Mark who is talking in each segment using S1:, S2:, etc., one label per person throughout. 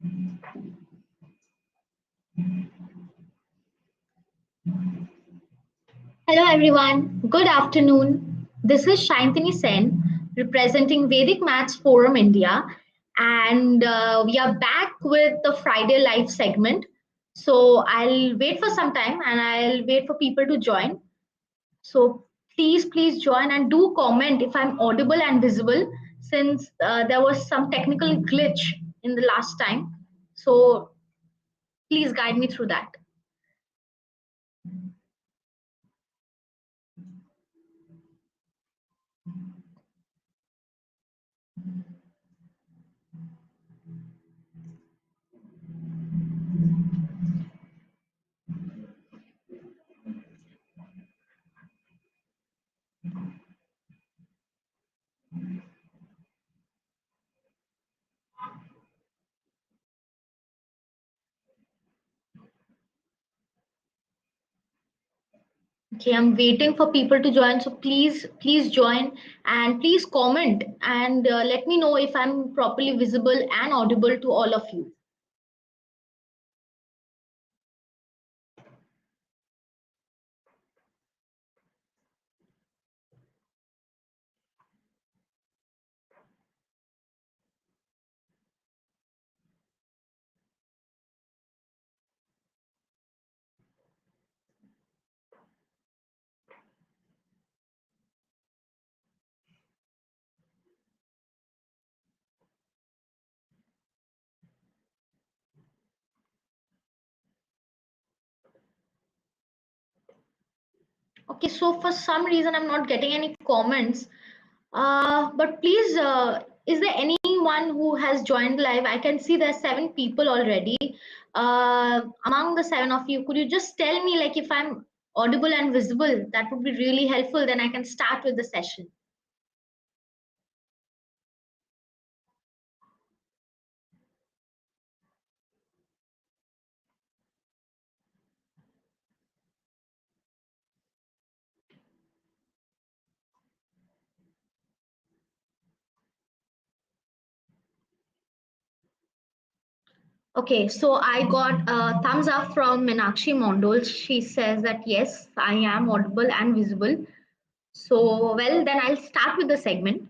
S1: Hello everyone, good afternoon. This is Swayantani Sen representing Vedic Maths Forum India, and we are back with the Friday live segment. So I'll wait for some time and I'll wait for people to join. So please join and do comment if I'm audible and visible, since there was some technical glitch in the last time. So please guide me through that. Okay, I'm waiting for people to join. So please join and please comment and let me know if I'm properly visible and audible to all of you. Okay, so for some reason I'm not getting any comments. But please, is there anyone who has joined live? I can see there's 7 people already. Among the 7 of you, could you just tell me like if I'm audible and visible? That would be really helpful. Then I can start with the session. Okay, so I got a thumbs up from Meenakshi Mondol. She says that yes, I am audible and visible. So, well, then I'll start with the segment.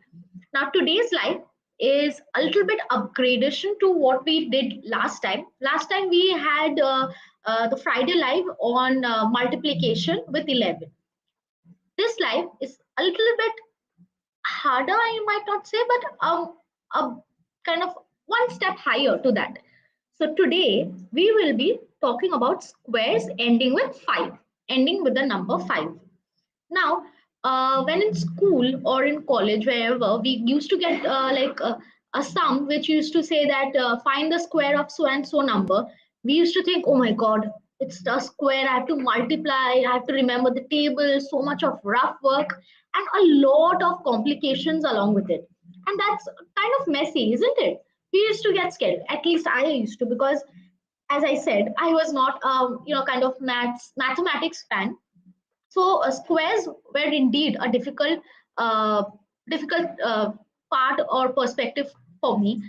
S1: Now, today's live is a little bit upgradation to what we did last time. Last time we had the Friday live on multiplication with 11. This live is a little bit harder, I might not say, but a kind of one step higher to that. So today we will be talking about squares ending with 5, ending with the number 5. Now, when in school or in college, wherever, we used to get a sum which used to say that find the square of so and so number. We used to think, oh my God, it's a square. I have to multiply. I have to remember the table. So much of rough work and a lot of complications along with it. And that's kind of messy, isn't it? We used to get scared. At least I used to, because as I said, I was not, kind of mathematics fan. So squares were indeed a difficult part or perspective for me.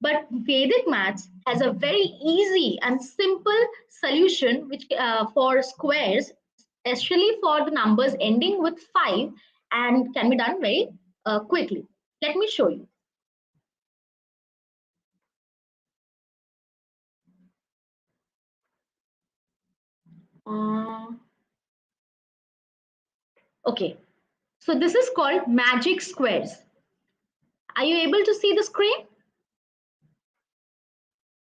S1: But Vedic maths has a very easy and simple solution which for squares, especially for the numbers ending with 5, and can be done very quickly. Let me show you. Uh, okay, so this is called magic squares. Are you able to see the screen?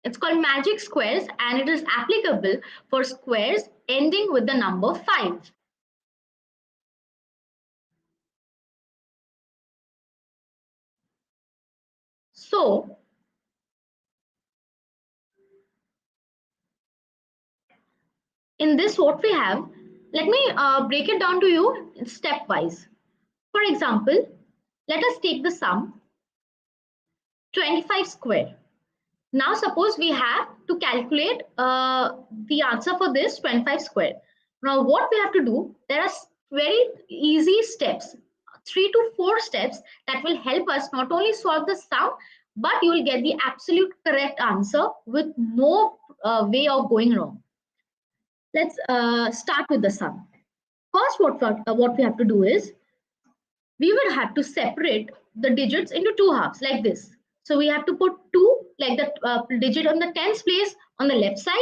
S1: It's called magic squares and it is applicable for squares ending with the number 5. So, in this what we have, let me break it down to you stepwise. For example, let us take the sum 25 square. Now suppose we have to calculate the answer for this 25 square. Now what we have to do, there are very easy steps, 3 to 4 steps that will help us not only solve the sum but you will get the absolute correct answer with no way of going wrong. Let's start with the sum. First, what we have to do is we would have to separate the digits into two halves like this. So we have to put 2, like the digit on the tens place on the left side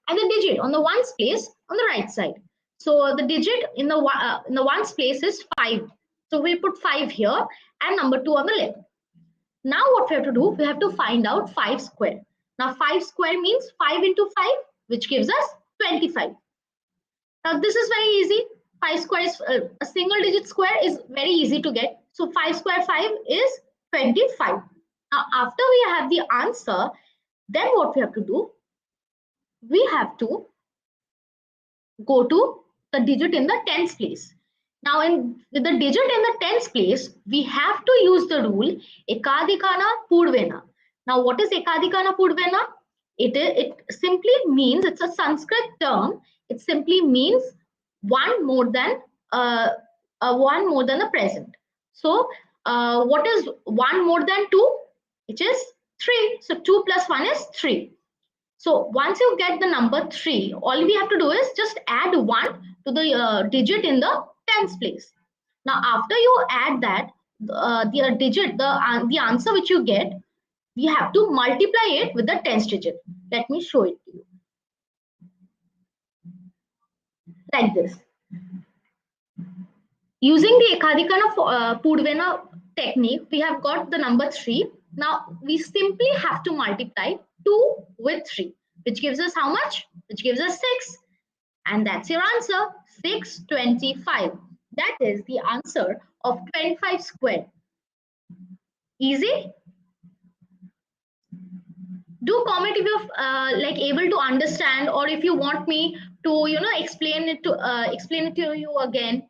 S1: and the digit on the ones place on the right side. So the digit in the ones place is 5. So we put 5 here and number 2 on the left. Now what we have to do, we have to find out 5 square. Now 5 square means 5 into 5, which gives us 25. Now this is very easy. 5 square is a single digit square is very easy to get. So 5 square 5 is 25. Now after we have the answer, then what we have to do? We have to go to the digit in the tens place. Now with the digit in the tens place, we have to use the rule Ekadikana Purvena. Now what is Ekadikana Purvena? It simply means, it's a Sanskrit term. It simply means one more than the present. So what is 1 more than 2? Which is 3. So 2 plus 1 is 3. So once you get the number 3, all we have to do is just add 1 to the digit in the tens place. Now after you add that, the digit, the answer which you get, we have to multiply it with the tens digit. Let me show it to you. Like this. Using the Ekadikana Purvena technique, we have got the number 3. Now we simply have to multiply 2 with 3, which gives us how much? Which gives us 6. And that's your answer, 625. That is the answer of 25 squared. Easy? Do comment if you're like able to understand, or if you want me to explain it to you again.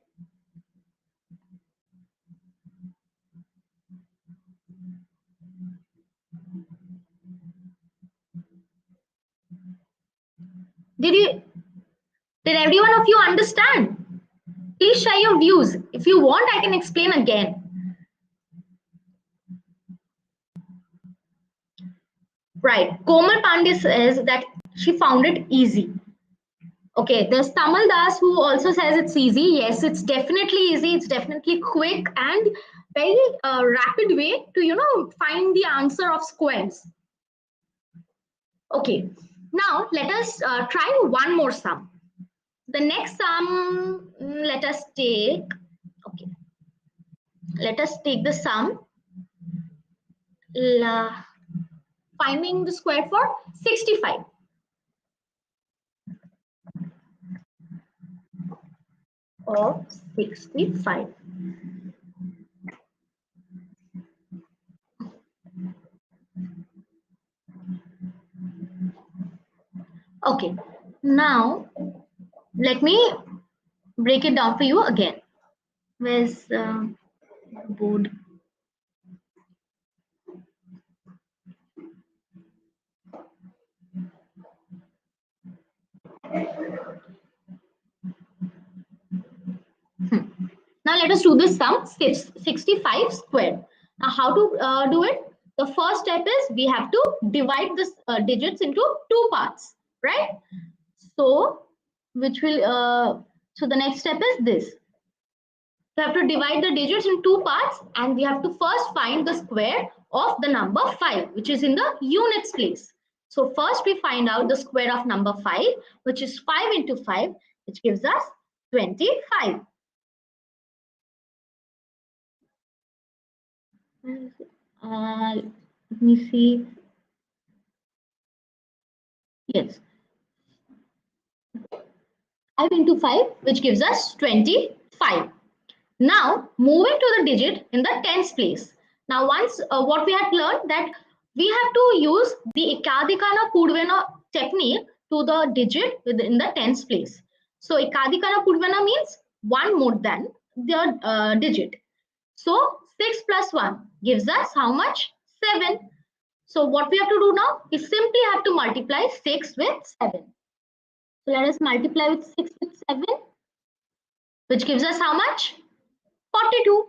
S1: Did every one of you understand? Please share your views. If you want, I can explain again. Right. Komal Pandey says that she found it easy. Okay, there's Tamal Das who also says it's easy. Yes, it's definitely easy. It's definitely quick and very rapid way to find the answer of squares. Okay, now let us try one more sum. The next sum, let us take. Okay, let us take the sum. Finding the square for 65. Of 65. Okay, now let me break it down for you again. Where's the board? Now let us do this sum, 65 squared. Now how to do it? The first step is we have to divide the digits into two parts, right? So so the next step is this. We have to divide the digits in two parts, and we have to first find the square of the number 5, which is in the units place. So first we find out the square of number 5, which is 5 into 5, which gives us 25. Let me see. Yes. 5 into 5, which gives us 25. Now, moving to the digit in the tens place. Now, once what we had learned, that we have to use the Ekadikana Purvena technique to the digit within the tens place. So, Ekadikana Purvena means 1 more than the digit. So, 6 plus 1 gives us how much? 7. So, what we have to do now is simply have to multiply 6 with 7. So, let us multiply with 6 with 7, which gives us how much? 42.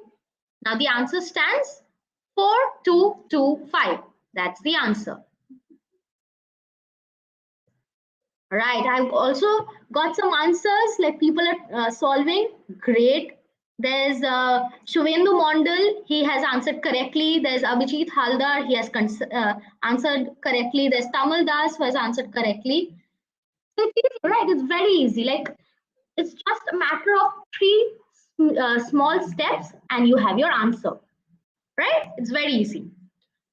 S1: Now the answer stands 4225. That's the answer. Right. I've also got some answers like people are solving. Great. There's Shuvendu Mondal. He has answered correctly. There's Abhijit Haldar. He has answered correctly. There's Tamal Das who has answered correctly. So it is right. It's very easy. Like it's just a matter of three small steps, and you have your answer. Right? It's very easy.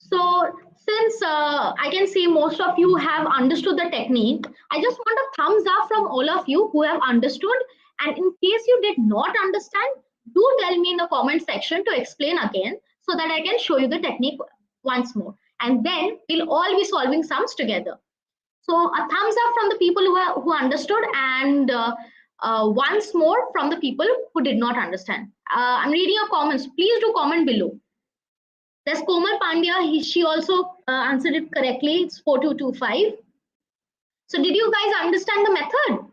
S1: So since I can see most of you have understood the technique, I just want a thumbs up from all of you who have understood. And in case you did not understand, do tell me in the comment section to explain again so that I can show you the technique once more. And then we'll all be solving sums together. So a thumbs up from the people who understood and once more from the people who did not understand. I'm reading your comments. Please do comment below. There's Komal Pandya. She also answered it correctly. It's 4225. So did you guys understand the method?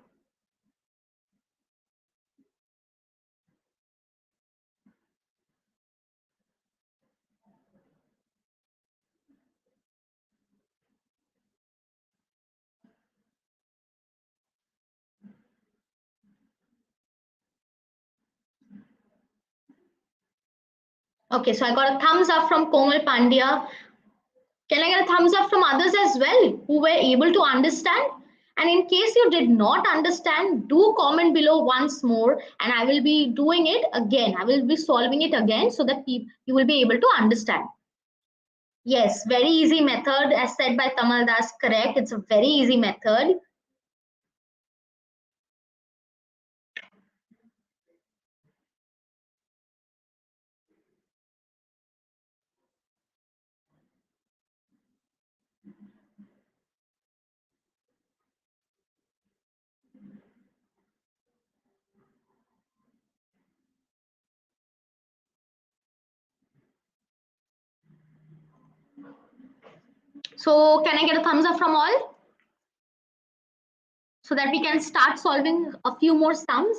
S1: Okay, so I got a thumbs up from Komal Pandya. Can I get a thumbs up from others as well who were able to understand? And in case you did not understand, do comment below once more and I will be doing it again. I will be solving it again so that you will be able to understand. Yes, very easy method as said by Tamal Das, correct. It's a very easy method. So can I get a thumbs up from all? So that we can start solving a few more sums.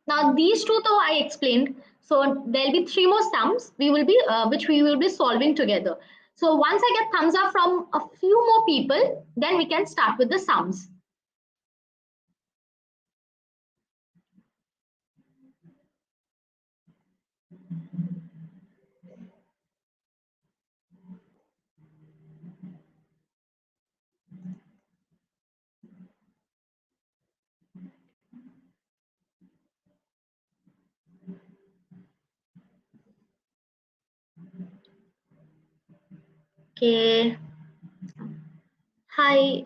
S1: Now these two though I explained. So there'll be three more sums we will be which we will be solving together. So once I get thumbs up from a few more people, then we can start with the sums. Okay. Hi.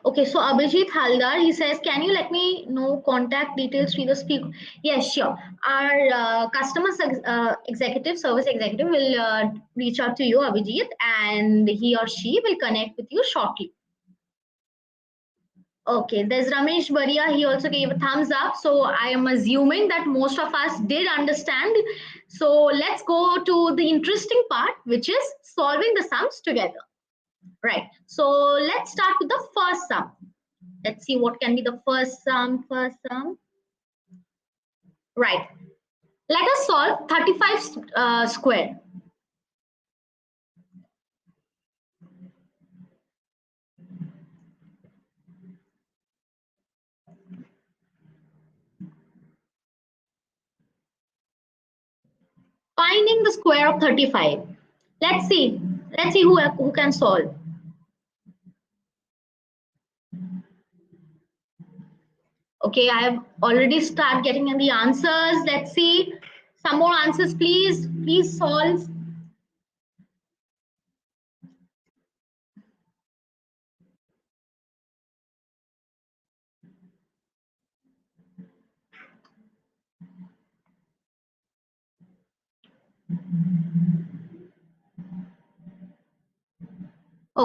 S1: Okay, so Abhijit Haldar, he says, can you let me know contact details to the speaker? Yes, sure. Our customer executive, service executive will reach out to you, Abhijit, and he or she will connect with you shortly. Okay, there's Ramesh Baria. He also gave a thumbs up. So I am assuming that most of us did understand. So let's go to the interesting part, which is solving the sums together. Right. So let's start with the first sum. Let's see what can be the first sum. First sum. Right. Let us solve 35 square. Finding the square of 35. Let's see. Let's see who can solve. Okay, I have already started getting the answers. Let's see. Some more answers, please. Please solve.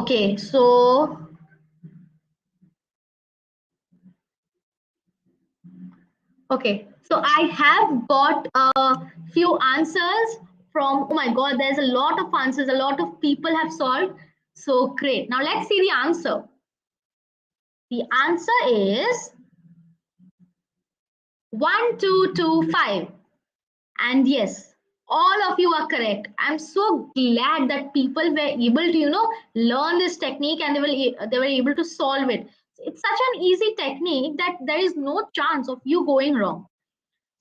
S1: Okay, so I have got a few answers from, oh my God, there's a lot of answers. A lot of people have solved. So great. Now let's see the answer. The answer is 1225. And yes, All of you are correct. I'm so glad that people were able to, learn this technique and they were able to solve it. It's such an easy technique that there is no chance of you going wrong.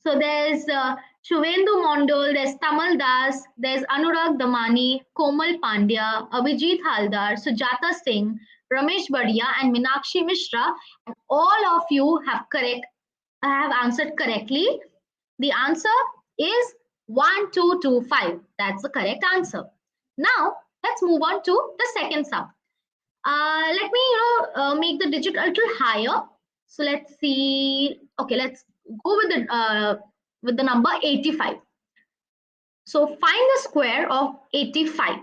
S1: So there's Shuvendu Mondol, there's Tamal Das, there's Anurag Damani, Komal Pandya, Abhijit Haldar, Sujata Singh, Ramesh Badia, and Minakshi Mishra. And all of you have answered correctly. The answer is 1225. That's the correct answer. Now let's move on to the second sum. Let me make the digit a little higher. So let's see. Okay, let's go with the number 85. So find the square of 85.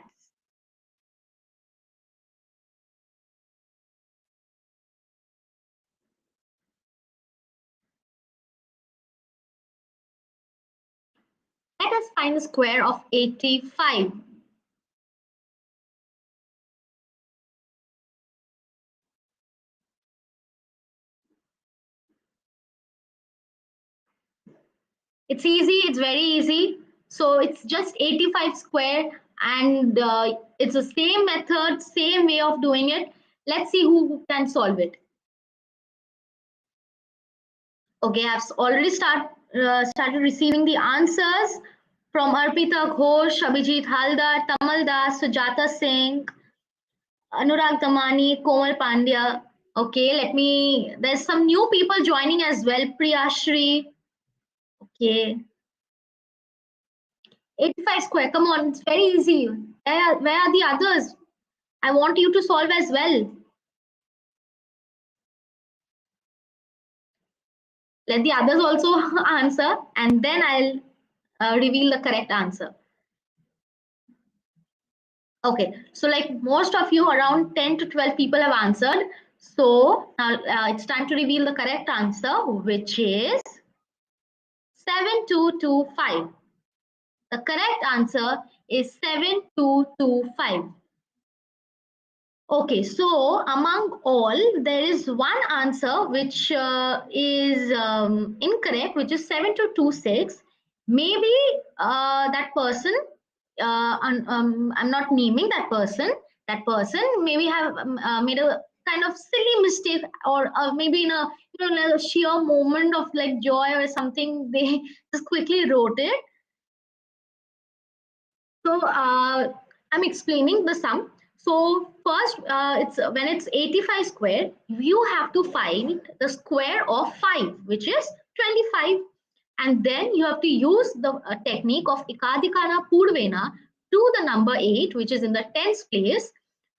S1: Let us find the square of 85. It's easy, it's very easy. So it's just 85 square, and it's the same method, same way of doing it. Let's see who can solve it. Okay, I've already started receiving the answers from Arpita Ghosh, Abhijit Haldar, Tamal Das, Sujata Singh, Anurag Damani, Komal Pandya. Okay, there's some new people joining as well. Priyashri. Okay, 85 square. Come on, it's very easy. Where are the others? I want you to solve as well. Let the others also answer, and then I'll reveal the correct answer. Okay, so like most of you, around 10 to 12 people have answered. So now it's time to reveal the correct answer, which is 7225. The correct answer is 7225. Okay, so among all, there is one answer which is incorrect, which is 7226. Maybe that person, I'm not naming that person. That person maybe have made a kind of silly mistake, or maybe in in a sheer moment of like joy or something, they just quickly wrote it. So I'm explaining the sum. So first, it's when it's 85 square, you have to find the square of 5, which is 25. And then you have to use the technique of Ikadikana Purvena to the number 8, which is in the tens place.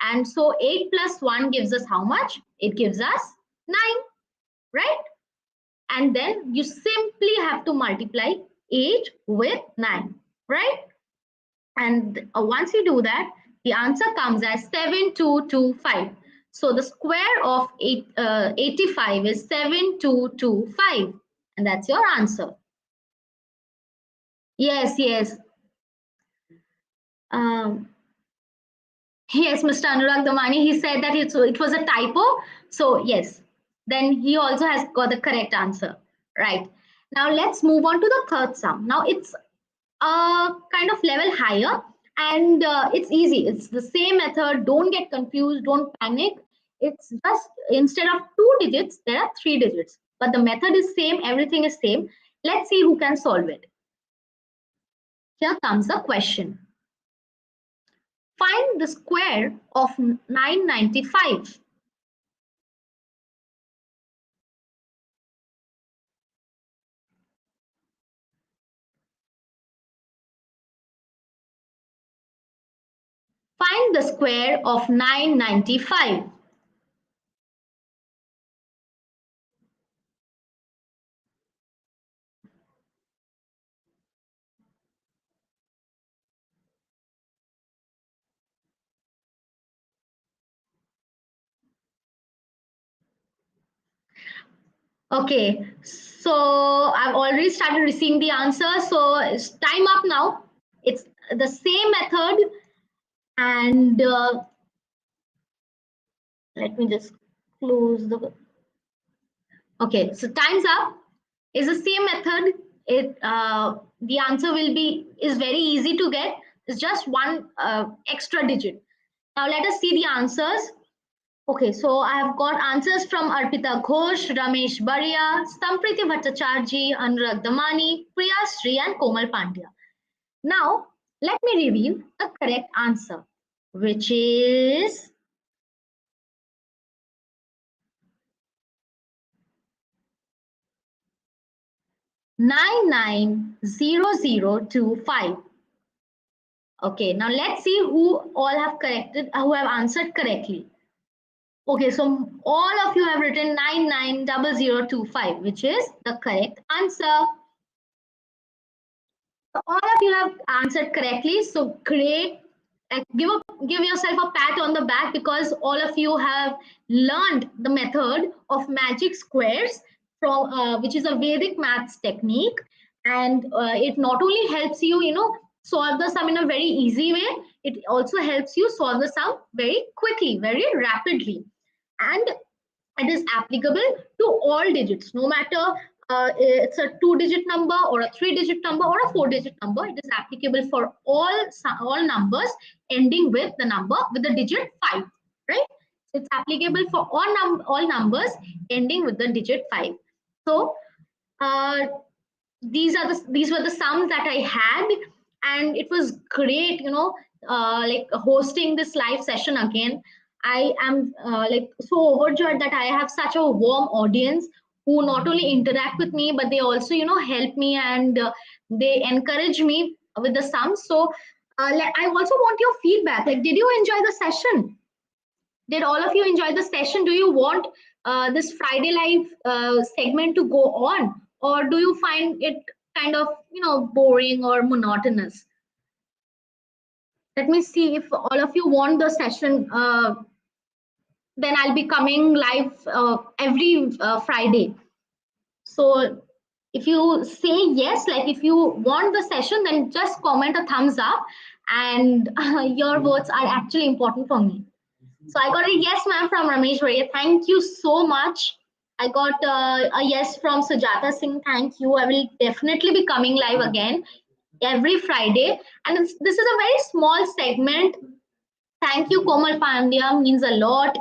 S1: And so 8 plus 1 gives us how much? It gives us 9, right? And then you simply have to multiply 8 with 9, right? And once you do that, the answer comes as 7225. So the square of 85 is 7225. And that's your answer. Yes, yes. Um, yes, Mr. Anurag Damani, he said that it was a typo. So yes, then he also has got the correct answer. Right. Now let's move on to the third sum. Now it's kind of level higher, and it's easy. It's the same method. Don't get confused, don't panic. It's just instead of 2 digits there are 3 digits, but the method is same, everything is same. Let's see who can solve it. Here comes the question. Find the square of 995. Find the square of 995. Okay, so I've already started receiving the answer. So it's time up now. It's the same method, and let me just close the. Okay, so time's up. It's the same method. the answer is very easy to get. It's just one extra digit. Now let us see the answers. Okay, so I have got answers from Arpita Ghosh, Ramesh Baria, Sampriti Bhattacharjee, Anurag Damani, Priya Sri, and Komal Pandya. Now, let me reveal the correct answer, which is 990025. Okay, now let's see who have answered correctly. Okay, so all of you have written 990025, which is the correct answer. So all of you have answered correctly. So great. Give yourself a pat on the back because all of you have learned the method of magic squares from which is a Vedic maths technique, and it not only helps you, solve the sum in a very easy way. It also helps you solve the sum very quickly, very rapidly, and it is applicable to all digits, no matter it's a 2-digit number or a 3-digit number or a 4-digit number. It is applicable for all numbers ending with the digit 5, right? So it's applicable for all numbers ending with the digit 5. So uh, these were the sums that I had, and it was great, like hosting this live session again. I am like so overjoyed that I have such a warm audience who not only interact with me, but they also, help me, and they encourage me with the sums. So I also want your feedback. Like, did you enjoy the session? Did all of you enjoy the session? Do you want this Friday live segment to go on, or do you find it kind of, boring or monotonous? Let me see if all of you want the session. Then I'll be coming live every Friday. So if you say yes, like if you want the session, then just comment a thumbs up, and your votes are actually important for me. So I got a yes, ma'am, from Ramesh Bhaiya. Thank you so much. I got a yes from Sujata Singh. Thank you. I will definitely be coming live again every Friday. And this is a very small segment. Thank you, Komal Pandya. Means a lot.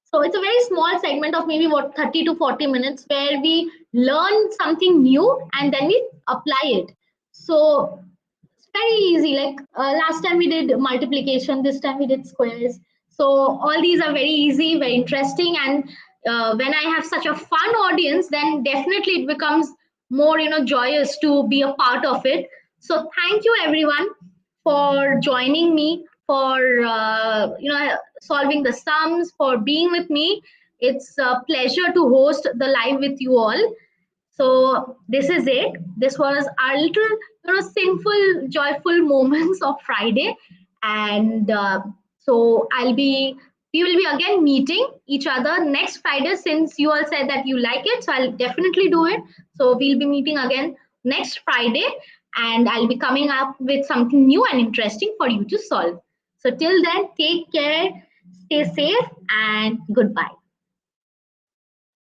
S1: So it's a very small segment of maybe 30 to 40 minutes where we learn something new and then we apply it. So it's very easy. Like last time we did multiplication, this time we did squares. So all these are very easy, very interesting, and when I have such a fun audience, then definitely it becomes more, joyous to be a part of it. So thank you everyone for joining me, for solving the sums, for being with me. It's a pleasure to host the live with you all. So this is it. This was our little, sinful, joyful moments of Friday, and so we will be again meeting each other next Friday, since you all said that you like it. So I'll definitely do it. So we'll be meeting again next Friday, and I'll be coming up with something new and interesting for you to solve. So till then, take care, stay safe, and goodbye.